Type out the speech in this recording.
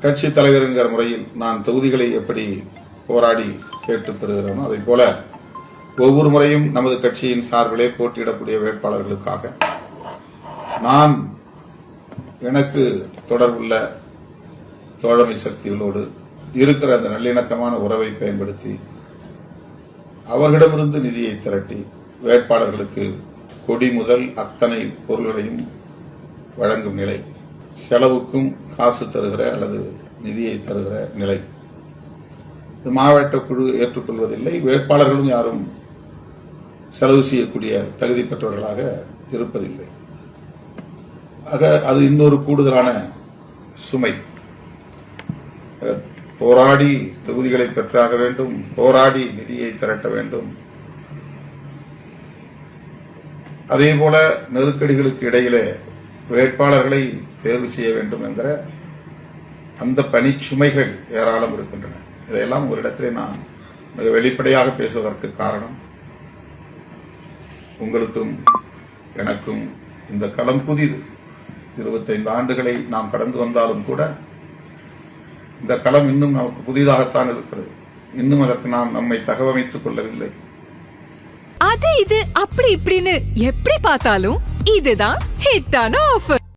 கட்சி தலைவருங்கிற முறையில் நான் தொகுதிகளை எப்படி போராடி கேட்டு பெறுகிறோனோ அதை போல ஒவ்வொரு முறையும் நமது கட்சியின் சார்பிலே போட்டியிடக்கூடிய வேட்பாளர்களுக்காக நான் எனக்கு தொடர்புள்ள தோழமை சக்திகளோடு இருக்கிற அந்த நல்லிணக்கமான உறவை பயன்படுத்தி அவர்களிடமிருந்து நிதியை திரட்டி வேட்பாளர்களுக்கு கொடி முதல் அத்தனை பொருள்களையும் வழங்கும் நிலை, செலவுக்கும் காசு தருகிற அல்லது நிதியை தருகிற நிலை மாவட்ட குழு ஏற்றுக்கொள்வதில்லை. வேட்பாளர்களும் யாரும் செலவு செய்யக்கூடிய தகுதி பெற்றவர்களாக இருப்பதில்லை. ஆக அது இன்னொரு கூடுதலான சுமை. போராடி தொகுதிகளை பெற்றாக வேண்டும், போராடி நிதியை திரட்ட வேண்டும். அதேபோல நெருக்கடிகளுக்கு இடையிலே வேட்பாளர்களை தேர்வு செய்ய வேண்டும் என்கிற அந்த பணிச்சுமைகள் ஏராளம் இருக்கின்றன. இதையெல்லாம் ஒரு இடத்திலே நான் மிக வெளிப்படையாக பேசுவதற்கு காரணம், உங்களுக்கும் எனக்கும் இந்த களம் புதிது. 25 ஆண்டுகளை நாம் கடந்து வந்தாலும் கூட இந்த களம் இன்னும் நமக்கு புதிதாகத்தான் இருக்கிறது. இன்னும் அதற்கு நாம் நம்மை தகவமைத்துக் கொள்ளவில்லை. அது இது அப்படி இப்படின்னு எப்படி பார்த்தாலும் இதுதான் ஹிட்டான ஆஃபர்.